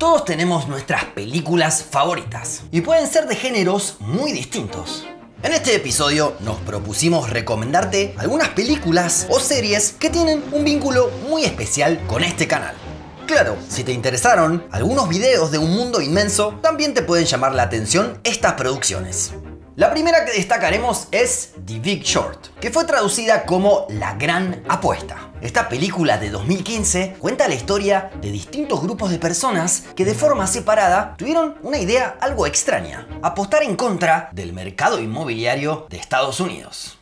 Todos tenemos nuestras películas favoritas y pueden ser de géneros muy distintos. En este episodio nos propusimos recomendarte algunas películas o series que tienen un vínculo muy especial con este canal. Claro, si te interesaron algunos videos de un mundo inmenso, también te pueden llamar la atención estas producciones. La primera que destacaremos es The Big Short, que fue traducida como La Gran Apuesta. Esta película de 2015 cuenta la historia de distintos grupos de personas que de forma separada tuvieron una idea algo extraña: apostar en contra del mercado inmobiliario de Estados Unidos.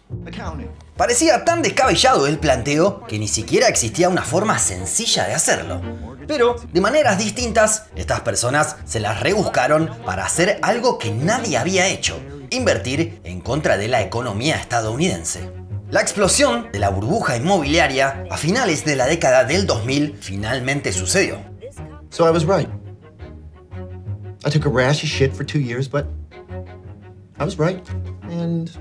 Parecía tan descabellado el planteo que ni siquiera existía una forma sencilla de hacerlo. Pero, de maneras distintas, estas personas se las rebuscaron para hacer algo que nadie había hecho: invertir en contra de la economía estadounidense. La explosión de la burbuja inmobiliaria a finales de la década del 2000 finalmente sucedió. So I was right. I took a rash of shit for 2 years, but I was right. And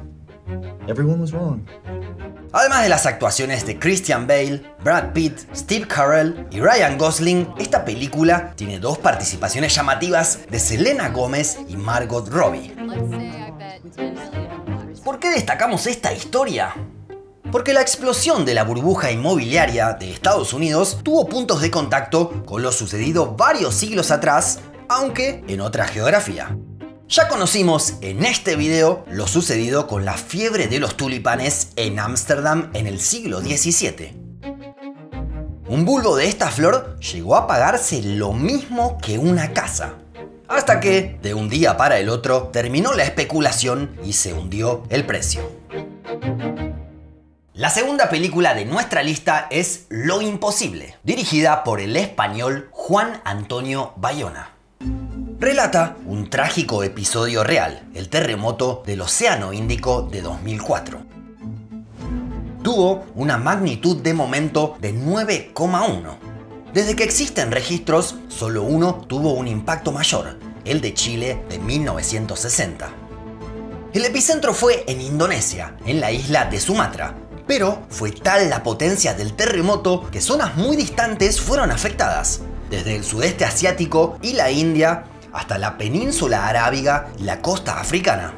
everyone was wrong. Además de las actuaciones de Christian Bale, Brad Pitt, Steve Carell y Ryan Gosling, esta película tiene dos participaciones llamativas de Selena Gomez y Margot Robbie. ¿Por qué destacamos esta historia? Porque la explosión de la burbuja inmobiliaria de Estados Unidos tuvo puntos de contacto con lo sucedido varios siglos atrás, aunque en otra geografía. Ya conocimos en este video lo sucedido con la fiebre de los tulipanes en Ámsterdam en el siglo XVII. Un bulbo de esta flor llegó a pagarse lo mismo que una casa, hasta que, de un día para el otro, terminó la especulación y se hundió el precio. La segunda película de nuestra lista es Lo Imposible, dirigida por el español Juan Antonio Bayona. Relata un trágico episodio real, el terremoto del Océano Índico de 2004. Tuvo una magnitud de momento de 9,1. Desde que existen registros, solo uno tuvo un impacto mayor, el de Chile de 1960. El epicentro fue en Indonesia, en la isla de Sumatra, pero fue tal la potencia del terremoto que zonas muy distantes fueron afectadas, desde el sudeste asiático y la India hasta la península arábiga y la costa africana.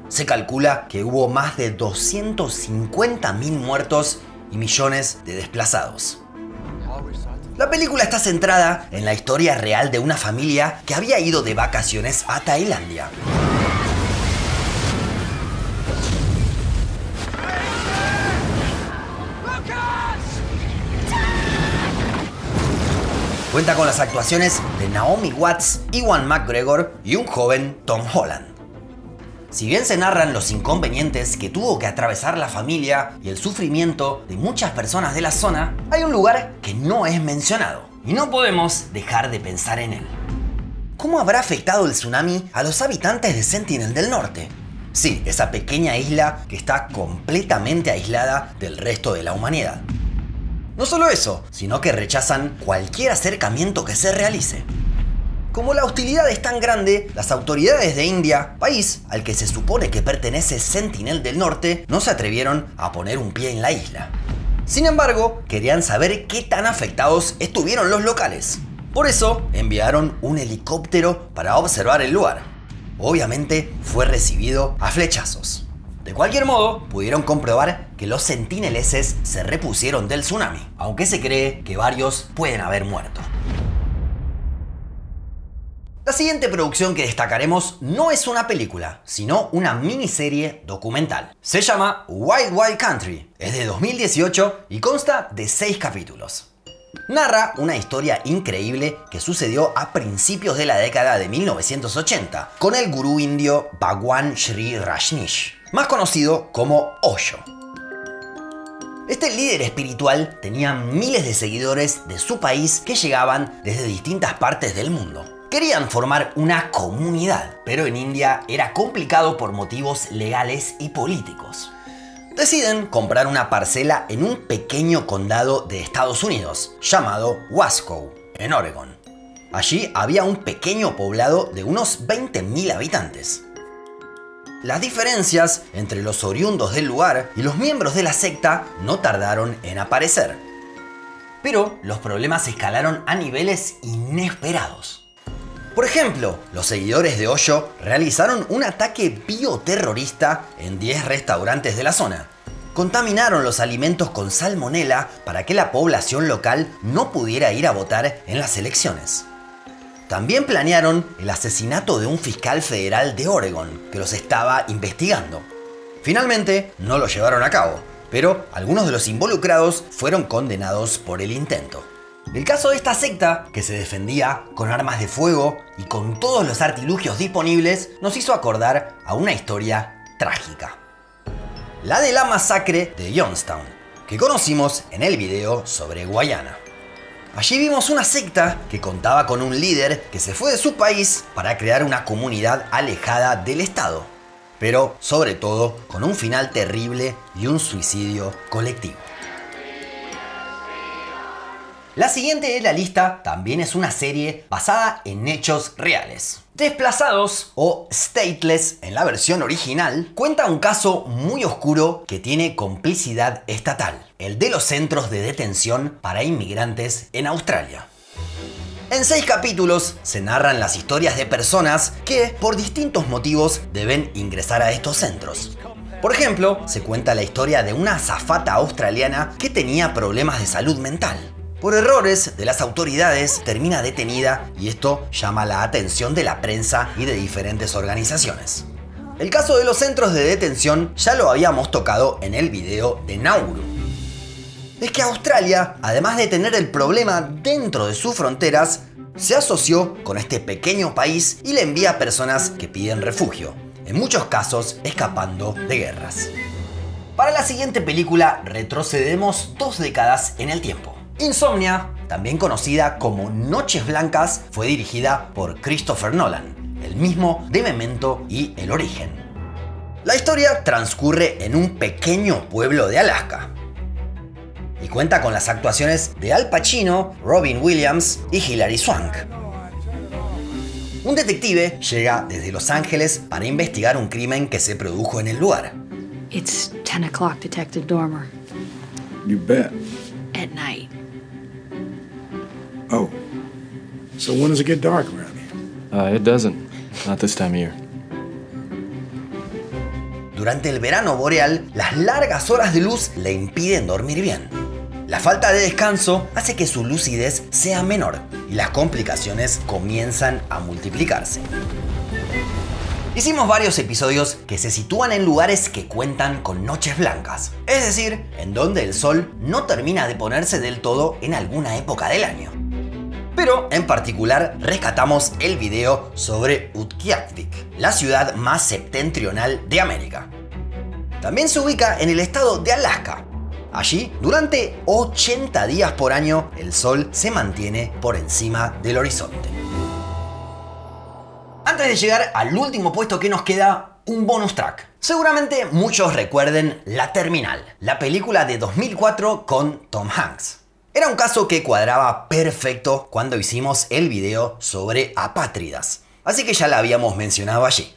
Se calcula que hubo más de 250.000 muertos y millones de desplazados. La película está centrada en la historia real de una familia que había ido de vacaciones a Tailandia. Cuenta con las actuaciones de Naomi Watts, Ewan McGregor y un joven Tom Holland. Si bien se narran los inconvenientes que tuvo que atravesar la familia y el sufrimiento de muchas personas de la zona, hay un lugar que no es mencionado y no podemos dejar de pensar en él. ¿Cómo habrá afectado el tsunami a los habitantes de Sentinel del Norte? Sí, esa pequeña isla que está completamente aislada del resto de la humanidad. No solo eso, sino que rechazan cualquier acercamiento que se realice. Como la hostilidad es tan grande, las autoridades de India, país al que se supone que pertenece Sentinel del Norte, no se atrevieron a poner un pie en la isla. Sin embargo, querían saber qué tan afectados estuvieron los locales. Por eso, enviaron un helicóptero para observar el lugar. Obviamente, fue recibido a flechazos. De cualquier modo, pudieron comprobar que los sentineleses se repusieron del tsunami, aunque se cree que varios pueden haber muerto. La siguiente producción que destacaremos no es una película, sino una miniserie documental. Se llama Wild Wild Country, es de 2018 y consta de 6 capítulos. Narra una historia increíble que sucedió a principios de la década de 1980 con el gurú indio Bhagwan Shree Rajneesh, más conocido como Osho. Este líder espiritual tenía miles de seguidores de su país que llegaban desde distintas partes del mundo. Querían formar una comunidad, pero en India era complicado por motivos legales y políticos. Deciden comprar una parcela en un pequeño condado de Estados Unidos llamado Wasco, en Oregon. Allí había un pequeño poblado de unos 20.000 habitantes. Las diferencias entre los oriundos del lugar y los miembros de la secta no tardaron en aparecer. Pero los problemas escalaron a niveles inesperados. Por ejemplo, los seguidores de Hoyo realizaron un ataque bioterrorista en 10 restaurantes de la zona. Contaminaron los alimentos con salmonela para que la población local no pudiera ir a votar en las elecciones. También planearon el asesinato de un fiscal federal de Oregon que los estaba investigando. Finalmente no lo llevaron a cabo, pero algunos de los involucrados fueron condenados por el intento. El caso de esta secta, que se defendía con armas de fuego y con todos los artilugios disponibles, nos hizo acordar a una historia trágica. La de la masacre de Johnstown, que conocimos en el video sobre Guayana. Allí vimos una secta que contaba con un líder que se fue de su país para crear una comunidad alejada del Estado, pero sobre todo con un final terrible y un suicidio colectivo. La siguiente de la lista también es una serie basada en hechos reales. Desplazados o Stateless en la versión original cuenta un caso muy oscuro que tiene complicidad estatal, el de los centros de detención para inmigrantes en Australia. En 6 capítulos se narran las historias de personas que por distintos motivos deben ingresar a estos centros. Por ejemplo, se cuenta la historia de una azafata australiana que tenía problemas de salud mental. Por errores de las autoridades termina detenida y esto llama la atención de la prensa y de diferentes organizaciones. El caso de los centros de detención ya lo habíamos tocado en el video de Nauru. Es que Australia, además de tener el problema dentro de sus fronteras, se asoció con este pequeño país y le envía personas que piden refugio, en muchos casos escapando de guerras. Para la siguiente película retrocedemos 2 décadas en el tiempo. Insomnia, también conocida como Noches Blancas, fue dirigida por Christopher Nolan, el mismo de Memento y El Origen. La historia transcurre en un pequeño pueblo de Alaska y cuenta con las actuaciones de Al Pacino, Robin Williams y Hilary Swank. Un detective llega desde Los Ángeles para investigar un crimen que se produjo en el lugar. It's 10 o'clock, Detective Dormer. You bet. At night. Oh. So when does it get dark around here? It doesn't. Not this time of year. Durante el verano boreal, las largas horas de luz le impiden dormir bien. La falta de descanso hace que su lucidez sea menor y las complicaciones comienzan a multiplicarse. Hicimos varios episodios que se sitúan en lugares que cuentan con noches blancas, es decir, en donde el sol no termina de ponerse del todo en alguna época del año. Pero en particular rescatamos el video sobre Utqiagvik, la ciudad más septentrional de América. También se ubica en el estado de Alaska. Allí, durante 80 días por año, el sol se mantiene por encima del horizonte. Antes de llegar al último puesto que nos queda, un bonus track. Seguramente muchos recuerden La Terminal, la película de 2004 con Tom Hanks. Era un caso que cuadraba perfecto cuando hicimos el video sobre apátridas, así que ya la habíamos mencionado allí.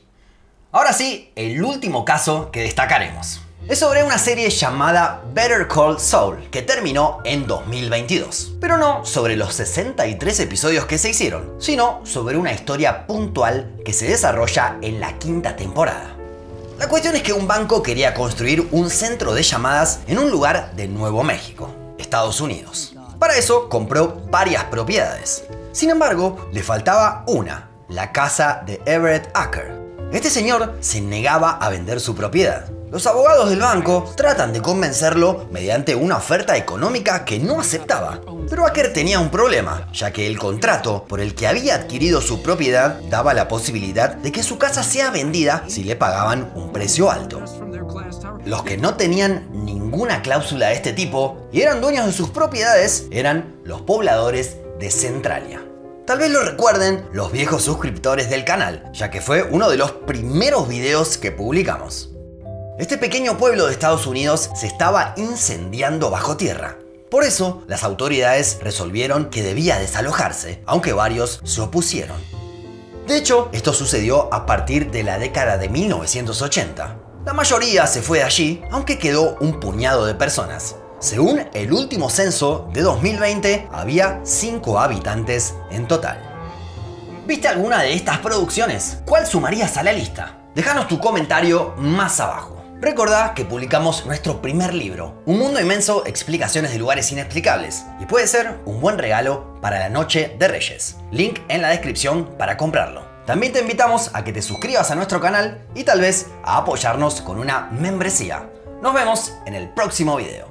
Ahora sí, el último caso que destacaremos. Es sobre una serie llamada Better Call Saul, que terminó en 2022. Pero no sobre los 63 episodios que se hicieron, sino sobre una historia puntual que se desarrolla en la 5ª temporada. La cuestión es que un banco quería construir un centro de llamadas en un lugar de Nuevo México, Estados Unidos. Para eso compró varias propiedades. Sin embargo, le faltaba una, la casa de Everett Acker. Este señor se negaba a vender su propiedad. Los abogados del banco tratan de convencerlo mediante una oferta económica que no aceptaba. Pero Acker tenía un problema, ya que el contrato por el que había adquirido su propiedad daba la posibilidad de que su casa sea vendida si le pagaban un precio alto. Los que no tenían ninguna cláusula de este tipo y eran dueños de sus propiedades eran los pobladores de Centralia. Tal vez lo recuerden los viejos suscriptores del canal, ya que fue uno de los primeros videos que publicamos. Este pequeño pueblo de Estados Unidos se estaba incendiando bajo tierra. Por eso, las autoridades resolvieron que debía desalojarse, aunque varios se opusieron. De hecho, esto sucedió a partir de la década de 1980. La mayoría se fue de allí, aunque quedó un puñado de personas. Según el último censo de 2020, había 5 habitantes en total. ¿Viste alguna de estas producciones? ¿Cuál sumarías a la lista? Déjanos tu comentario más abajo. Recordá que publicamos nuestro primer libro, Un mundo inmenso, explicaciones de lugares inexplicables, y puede ser un buen regalo para la noche de Reyes. Link en la descripción para comprarlo. También te invitamos a que te suscribas a nuestro canal y tal vez a apoyarnos con una membresía. Nos vemos en el próximo video.